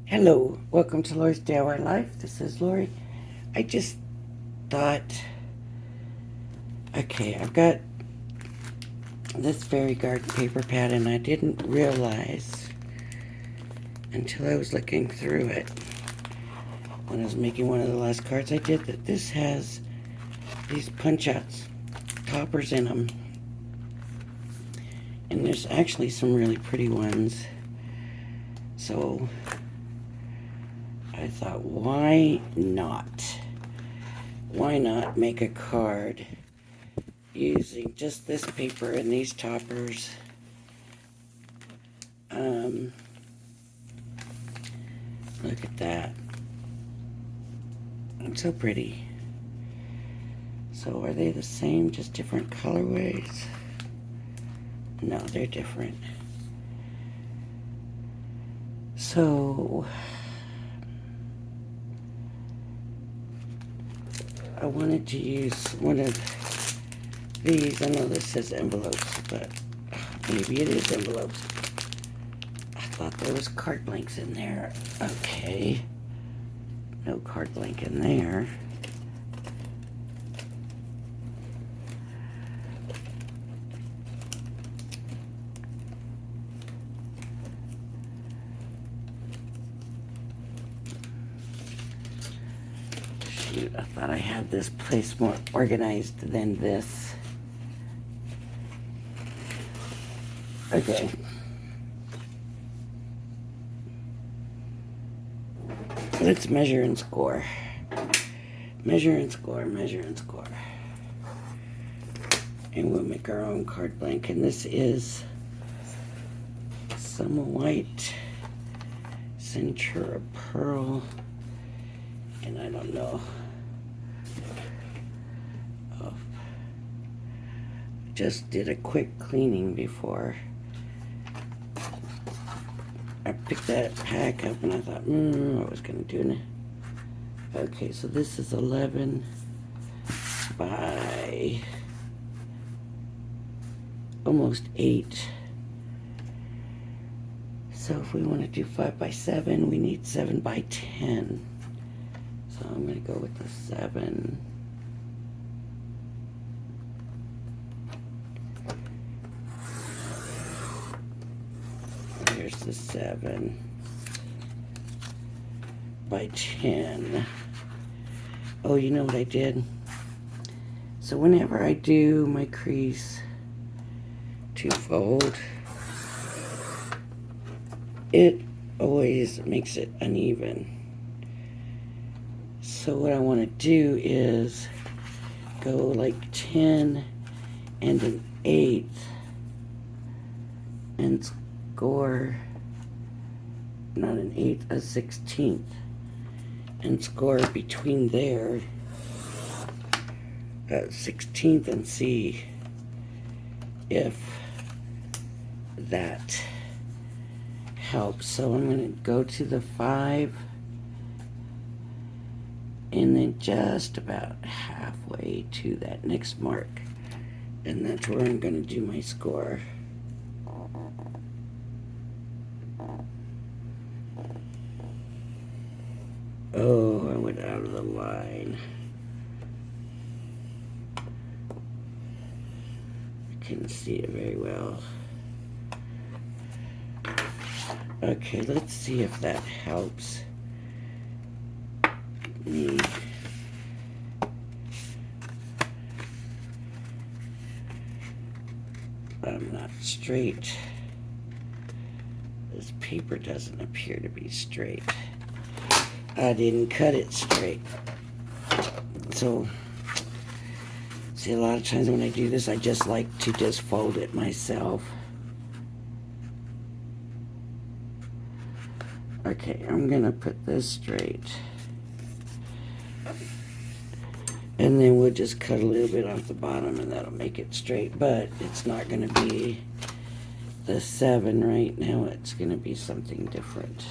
Hello, welcome to Lori's DIY Life. This is Lori. I just thought, okay, I've got this Fairy Garden paper pad, and I didn't realize until I was looking through it when I was making one of the last cards I did that this has these punch-outs, toppers in them, and there's actually some really pretty ones. So I thought, why not? Why not make a card using just this paper and these toppers? Look at that. It's so pretty. So are they the same, just different colorways? No, they're different. So I wanted to use one of these. I know this says envelopes, but maybe it is envelopes. I thought there was card blanks in there. Okay. No card blank in there. Shoot, I thought I had this place more organized than this. Okay. Let's measure and score. Measure and score, measure and score. And we'll make our own card blank. And this is Summer White, Centura Pearl, and I don't know. Oh, just did a quick cleaning before I picked that pack up, and I thought, I was going to do it. Okay, so this is 11 by almost 8. So if we want to do 5 by 7, we need 7 by 10. So I'm going to go with the 7. Here's the 7 by 10. Oh, you know what I did? So whenever I do my crease two-fold, it always makes it uneven. So what I want to do is go like 10 and an 1/8 and score, not an 1/8, a 1/16, and score between there, 16th, and see if that helps. So I'm going to go to the 5 and then just about halfway to that next mark, and that's where I'm going to do my score. Oh, I went out of the line. I couldn't see it very well. Okay, let's see if that helps me. I'm not straight. This paper doesn't appear to be straight. I didn't cut it straight. So, see, a lot of times when I do this, I just like to just fold it myself. Okay, I'm gonna put this straight. And then we'll just cut a little bit off the bottom, and that'll make it straight. But it's not gonna be the 7 right now. It's gonna be something different.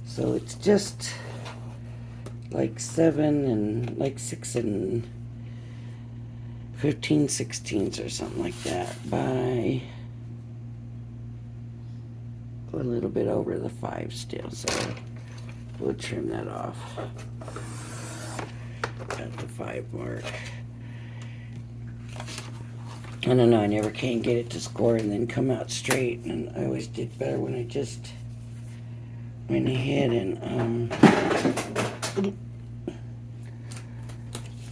So it's just like 7 and like 6 and 15/16 or something like that by a little bit over the 5 still, so we'll trim that off at the 5 mark. I don't know, I never can get it to score and then come out straight, and I always did better when I just went ahead and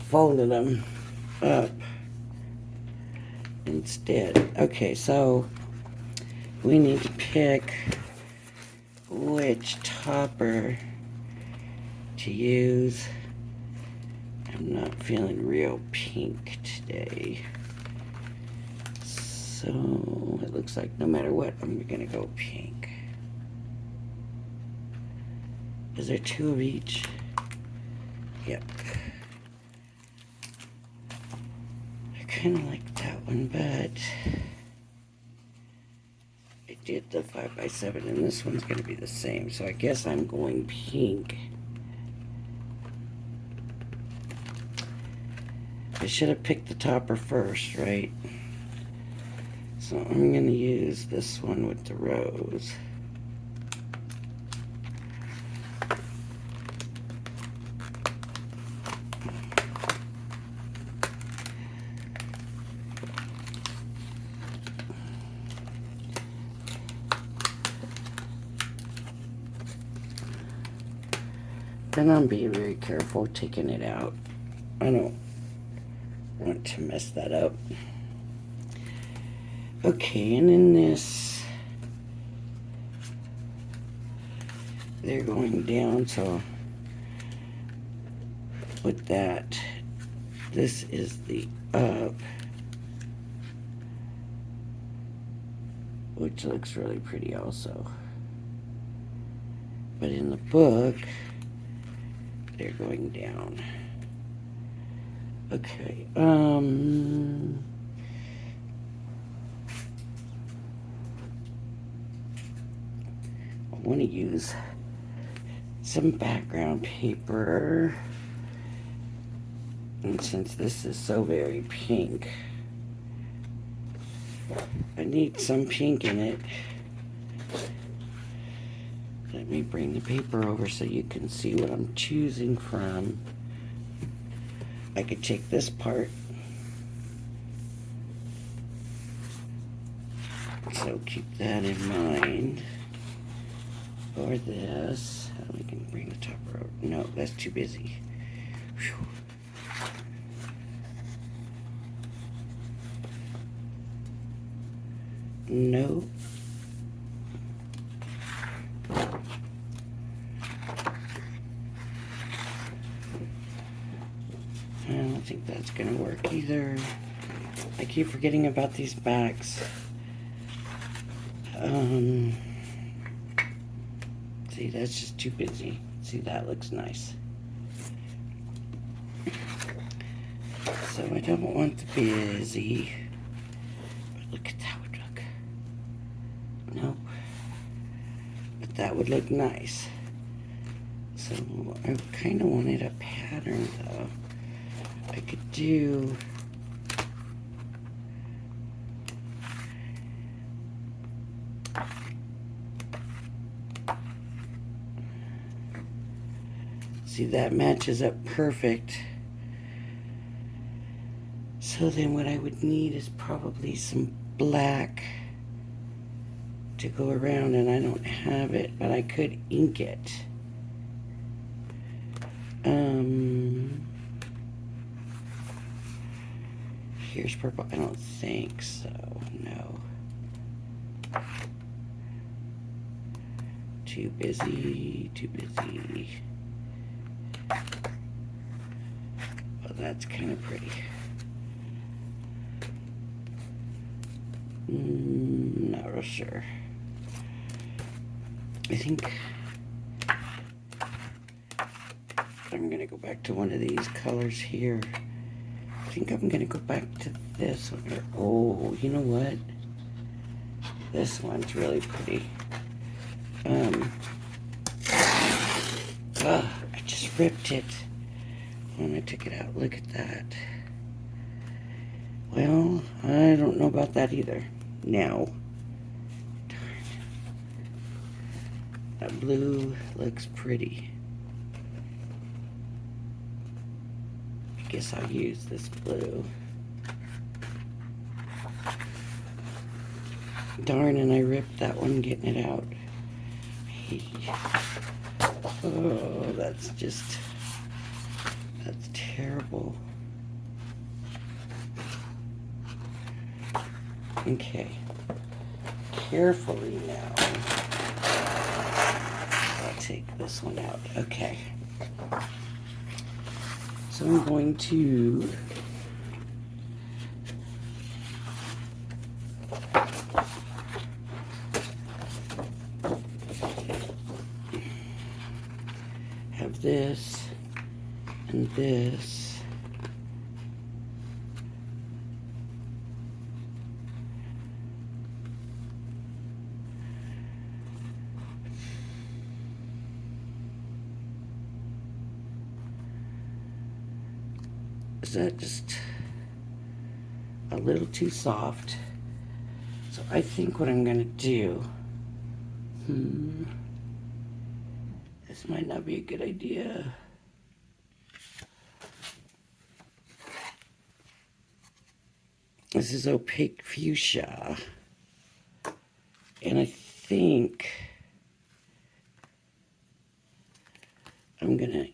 folded them up instead. Okay, so we need to pick which topper to use. I'm not feeling real pink today. So it looks like no matter what, I'm gonna go pink. Is there 2 of each? Yep. I kind of like that one, but I did the 5x7 and this one's gonna be the same, so I guess I'm going pink. I should have picked the topper first, right? So I'm going to use this one with the rose. Then I'm being very careful taking it out. I don't want to mess that up. Okay, and in this, they're going down, so with that, this is the up, which looks really pretty also. But in the book, they're going down. Okay, I want to use some background paper, and since this is so very pink, I need some pink in it. Let me bring the paper over so you can see what I'm choosing from. I could take this part, so keep that in mind. Or this, we can bring the topper over. No, that's too busy. Whew. No. I don't think that's gonna work either. I keep forgetting about these backs. See, that's just too busy. See, that looks nice. So I don't want the busy. But look at that would look. Nope. But that would look nice. So I kind of wanted a pattern though. I could do see, that matches up perfect. So then what I would need is probably some black to go around, and I don't have it, but I could ink it. Here's purple. I don't think so. No. Too busy. Too busy. Well, that's kind of pretty. Not real sure. I think I'm gonna go back to one of these colors here. I think I'm gonna go back to this one here. Oh, you know what? This one's really pretty. I just ripped it when I took it out. Look at that. Well, I don't know about that either. Now, darn. That blue looks pretty. I guess I'll use this blue. Darn, and I ripped that one getting it out. Oh, that's terrible. Okay. Carefully now. I'll take this one out. Okay. So I'm going to have this and this. Is that just a little too soft? So I think what I'm gonna do, this might not be a good idea. This is opaque fuchsia. And I think I'm gonna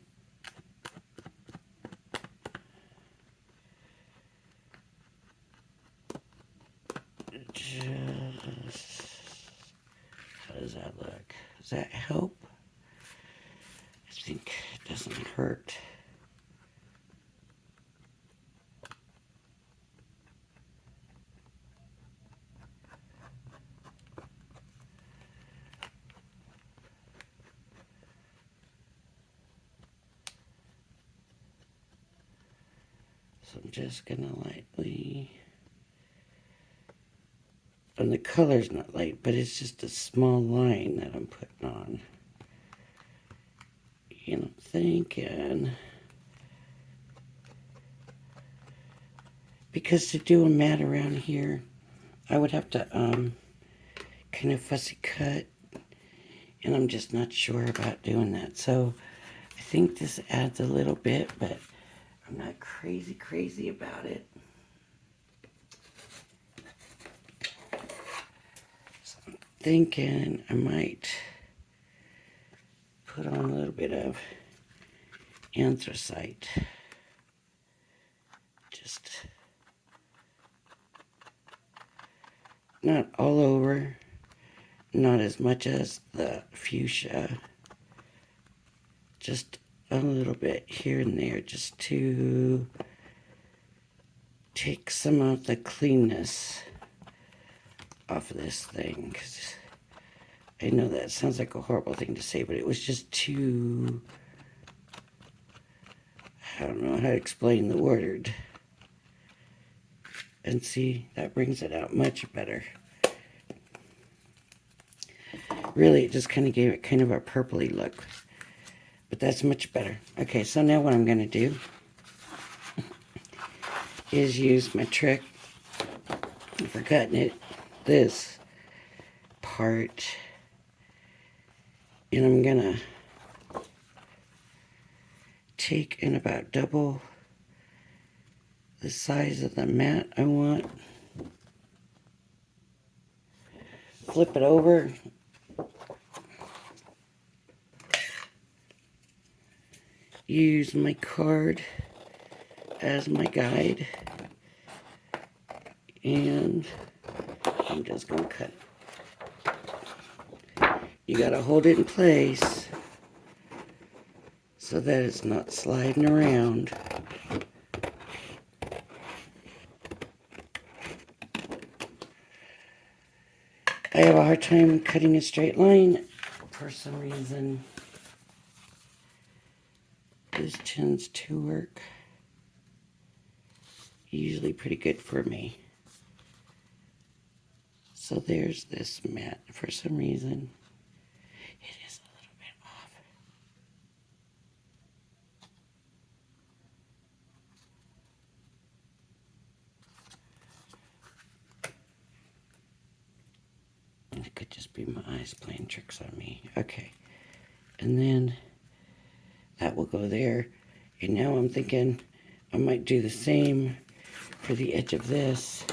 just, how does that look? Does that help? I think it doesn't hurt. So I'm just gonna lightly, and the color's not light, but it's just a small line that I'm putting on. And I'm thinking, because to do a mat around here, I would have to kind of fussy cut, and I'm just not sure about doing that. So I think this adds a little bit, but I'm not crazy about it. So I'm thinking I might put on a little bit of anthracite. Just not all over, not as much as the fuchsia. Just a little bit here and there, just to take some of the cleanness off of this thing. 'Cause I know that sounds like a horrible thing to say, but it was just too, I don't know how to explain the word. And see, that brings it out much better. Really, it just kind of gave it kind of a purpley look. But that's much better. Okay, so now what I'm going to do is use my trick for cutting it, this part, and I'm going to take and about double the size of the mat I want. Flip it over. Use my card as my guide. And I'm just going to cut it. You got to hold it in place so that it's not sliding around. I have a hard time cutting a straight line for some reason. This tends to work usually pretty good for me. So there's this mat. For some reason, it is a little bit off. It could just be my eyes playing tricks on me. Okay. And then that will go there. And now I'm thinking I might do the same for the edge of this.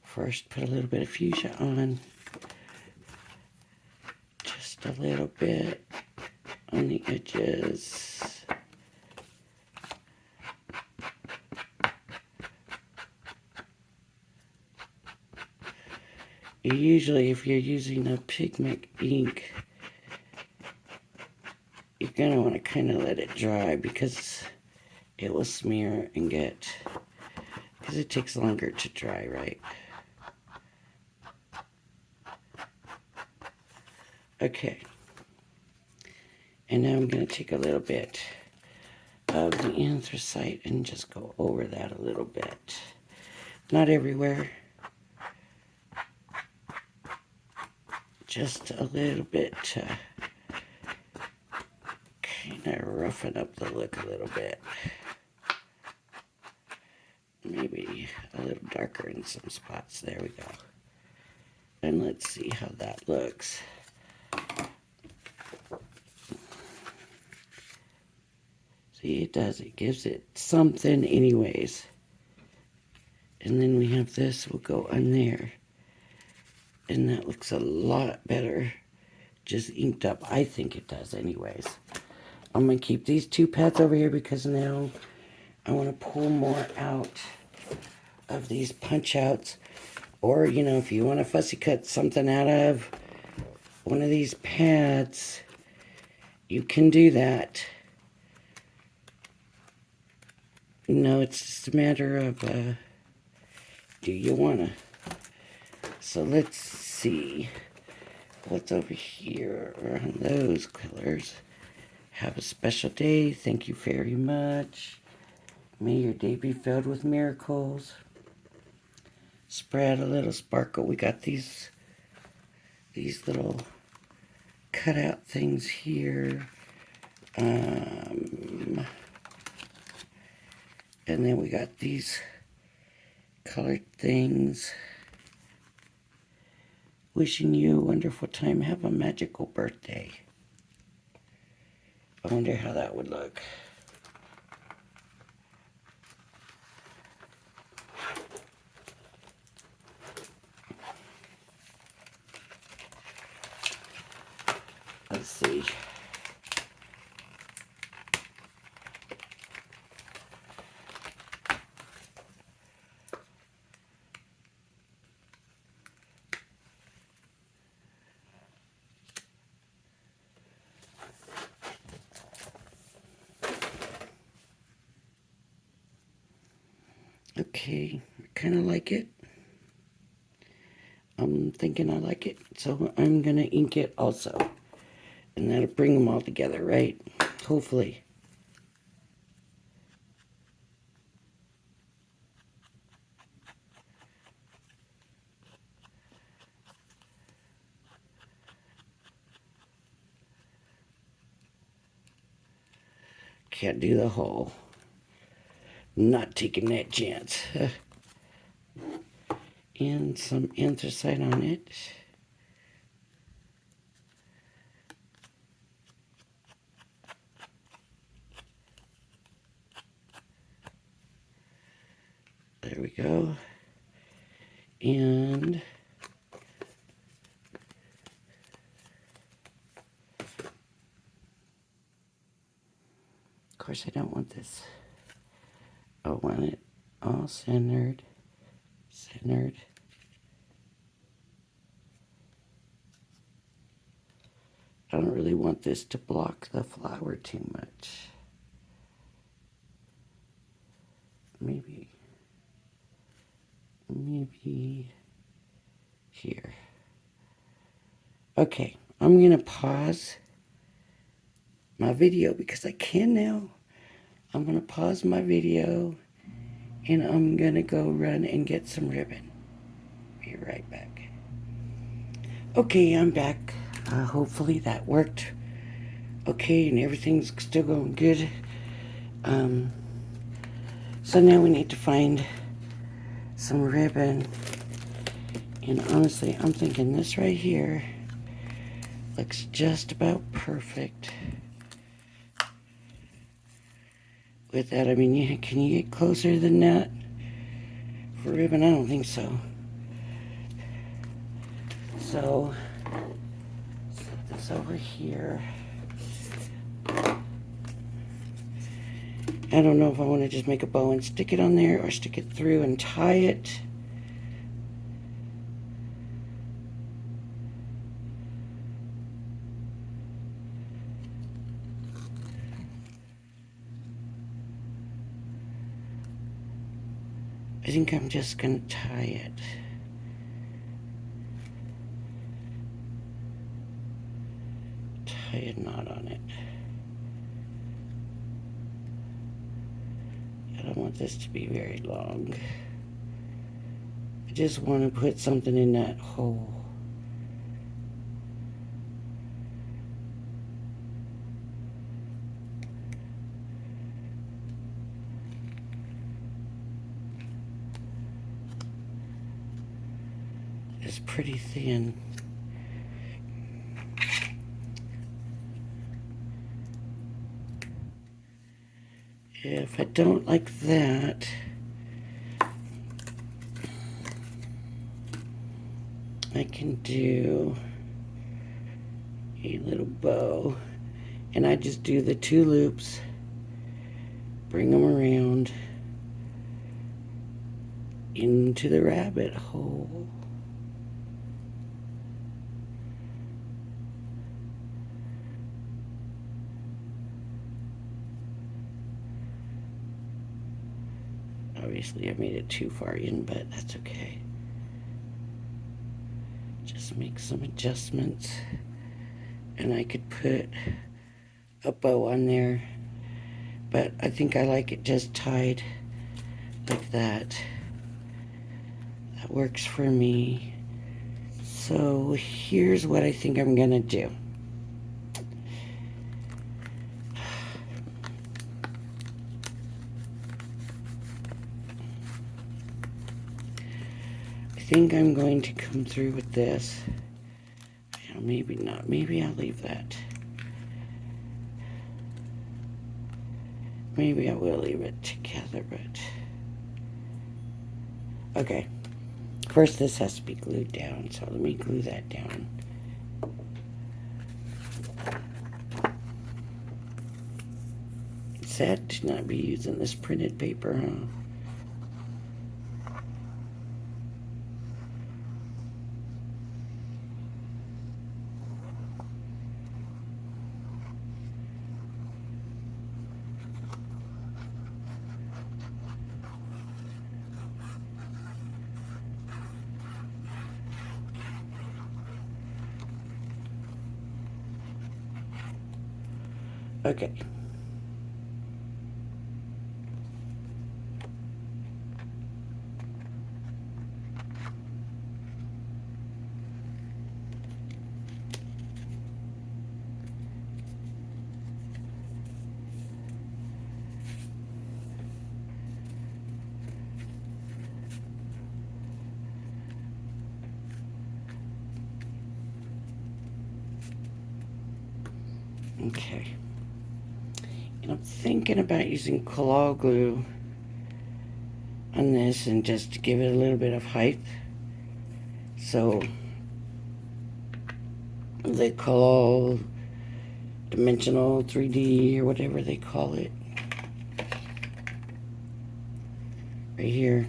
First, put a little bit of fuchsia on. Just a little bit on the edges. Usually, if you're using a pigment ink, you're going to want to kind of let it dry because it will smear and get, because it takes longer to dry, right? Okay. And now I'm going to take a little bit of the anthracite and just go over that a little bit. Not everywhere. Just a little bit to kind of roughen up the look a little bit. Maybe a little darker in some spots. There we go. And let's see how that looks. See, it does. It gives it something anyways. And then we have this. We'll go on there. And that looks a lot better. Just inked up. I think it does anyways. I'm going to keep these two pads over here because now I want to pull more out of these punch outs. Or, you know, if you want to fussy cut something out of one of these pads, you can do that. No, it's just a matter of, do you want to? So let's see what's over here on those colors. Have a special day. Thank you very much. May your day be filled with miracles. Spread a little sparkle. We got these little cutout things here. And then we got these colored things. Wishing you a wonderful time. Have a magical birthday. I wonder how that would look. Let's see. Okay, I kind of like it. I'm thinking I like it, so I'm going to ink it also. And that'll bring them all together, right? Hopefully. Can't do the whole. Not taking that chance. And some anthracite on it. There we go. And of course I don't want this. I want it all centered. Centered. I don't really want this to block the flower too much. Maybe here. Okay, I'm going to pause my video because I can now. I'm going to pause my video and I'm going to go run and get some ribbon. Be right back. Okay, I'm back. Hopefully that worked okay and everything's still going good. So now we need to find some ribbon. And honestly, I'm thinking this right here looks just about perfect. With that, I mean, can you get closer than that for ribbon? I don't think so. So, set this over here. I don't know if I want to just make a bow and stick it on there or stick it through and tie it. I think I'm just going to tie it. Tie a knot on it. I don't want this to be very long. I just want to put something in that hole. It's pretty thin. If I don't like that, I can do a little bow, and I just do the 2 loops, bring them around into the rabbit hole. Obviously I made it too far in, but that's okay. Just make some adjustments, and I could put a bow on there, but I think I like it just tied like that. That works for me. So here's what I think I'm gonna do. I think I'm going to come through with this. Maybe not. Maybe I'll leave that. Maybe I will leave it together, but... Okay. First, this has to be glued down, so let me glue that down. It's sad to not be using this printed paper, huh? Okay. Okay. And I'm thinking about using Collal glue on this, and just to give it a little bit of height. So the Collal Dimensional 3D or whatever they call it, right here.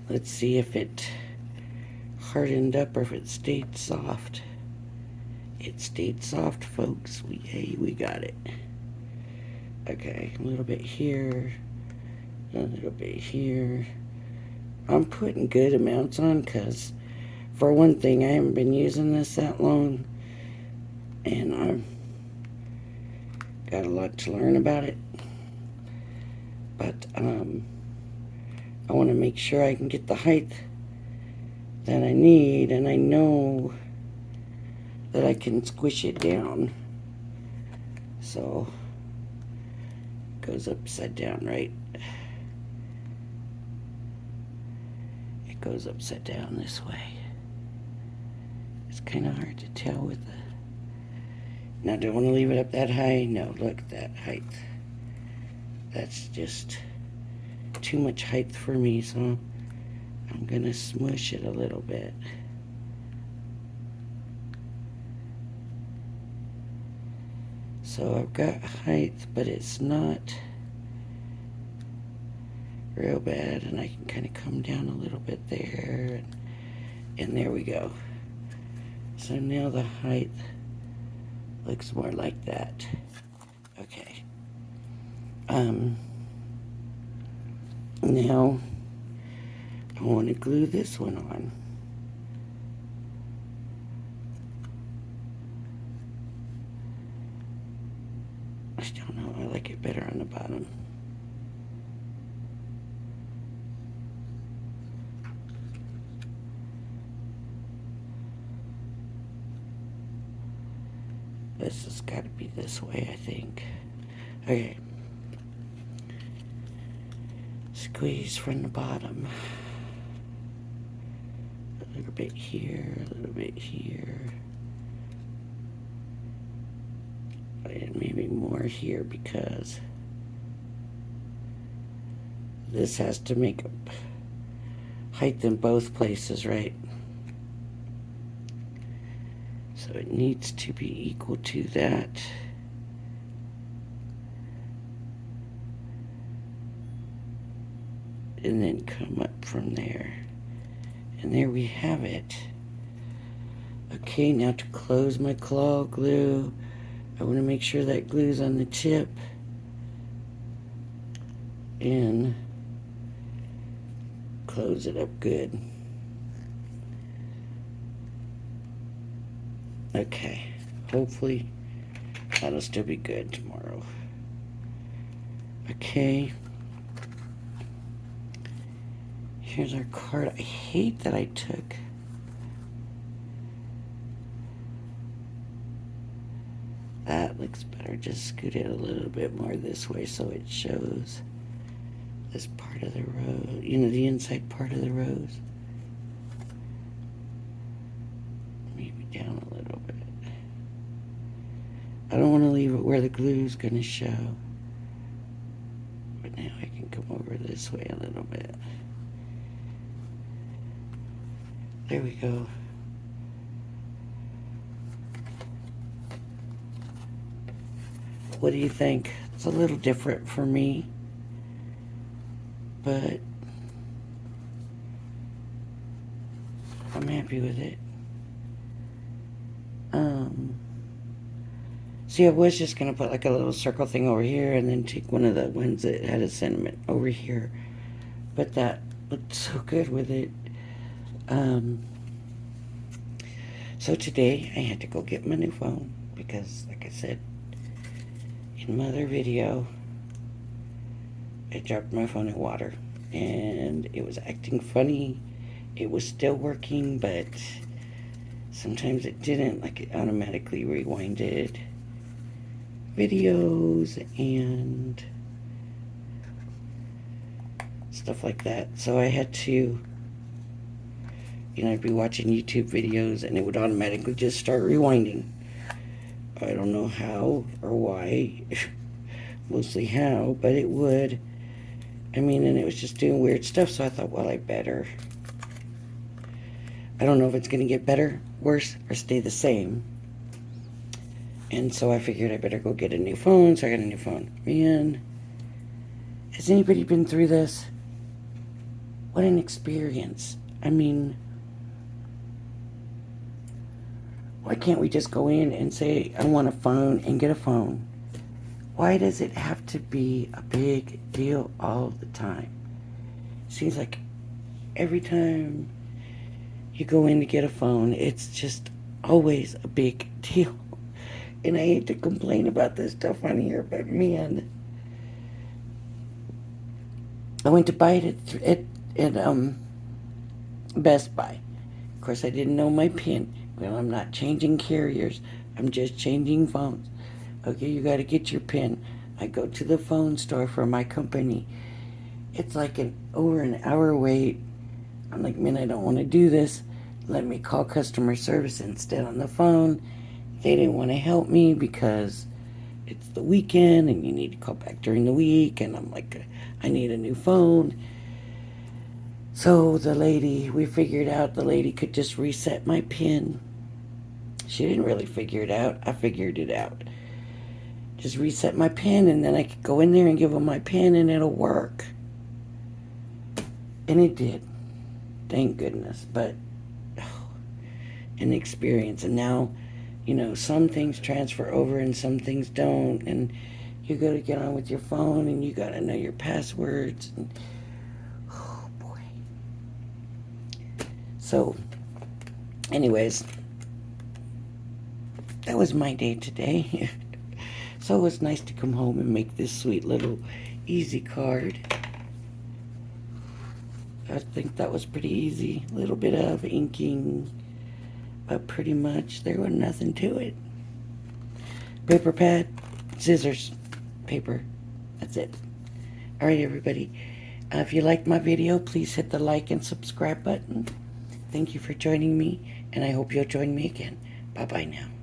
Let's see if it hardened up or if it stayed soft. It stayed soft, folks. We got it. Okay, a little bit here, a little bit here. I'm putting good amounts on because, for one thing, I haven't been using this that long, and I've got a lot to learn about it. But I want to make sure I can get the height that I need, and I know that I can squish it down. So it goes upside down, right? it goes upside down this way. It's kind of hard to tell with the... Now, do I want to leave it up that high? No, look at that height. That's just too much height for me, so I'm going to smush it a little bit. So I've got height, but it's not real bad, and I can kind of come down a little bit there, and there we go. So now the height looks more like that. Okay. Now I want to glue this one on. I still know I like it better on the bottom. This has got to be this way, I think. Okay. Squeeze from the bottom. A little bit here, a little bit here. And maybe more here because this has to make height in both places, right? So it needs to be equal to that. And then come up from there. And there we have it. Okay, now to close my claw glue, I want to make sure that glue's on the tip. And close it up good. Okay, hopefully that'll still be good tomorrow. Okay. Here's our card. I hate that I took that. Looks better. Just scoot it a little bit more this way so it shows this part of the rose, you know, the inside part of the rose. Maybe down a little bit. I don't want to leave it where the glue's going to show. But now I can come over this way a little bit. There we go. What do you think? It's a little different for me, but I'm happy with it. See, I was just going to put like a little circle thing over here and then take one of the ones that had a sentiment over here. But that looked so good with it. So today I had to go get my new phone because, like I said in my other video, I dropped my phone in water and it was acting funny. It was still working, but sometimes it didn't, like it automatically rewinded videos and stuff like that. So I had to, you know, I'd be watching YouTube videos and it would automatically just start rewinding. I don't know how or why, mostly how, but it would. I mean, and it was just doing weird stuff, so I thought, well, I better. I don't know if it's going to get better, worse, or stay the same. And so I figured I better go get a new phone, so I got a new phone. Man, has anybody been through this? What an experience. I mean, why can't we just go in and say, I want a phone and get a phone? Why does it have to be a big deal all the time? Seems like every time you go in to get a phone, it's just always a big deal. And I hate to complain about this stuff on here, but man, I went to buy it at Best Buy. Of course, I didn't know my PIN. Well, I'm not changing carriers. I'm just changing phones. Okay, you got to get your PIN. I go to the phone store for my company. It's like over an hour wait. I'm like, man, I don't want to do this. Let me call customer service instead on the phone. They didn't want to help me because it's the weekend and you need to call back during the week. And I'm like, I need a new phone. So we figured out the lady could just reset my PIN. She didn't really figure it out. I figured it out. Just reset my PIN and then I could go in there and give them my PIN and it'll work. And it did. Thank goodness. But an experience. And now, some things transfer over and some things don't. And you got to get on with your phone and you got to know your passwords. And, oh, boy. So, anyways, that was my day today. So it was nice to come home and make this sweet little easy card. I think that was pretty easy. A little bit of inking, but pretty much there was nothing to it. Paper pad, scissors, paper. That's it. All right, everybody. If you liked my video, please hit the like and subscribe button. Thank you for joining me, and I hope you'll join me again. Bye-bye now.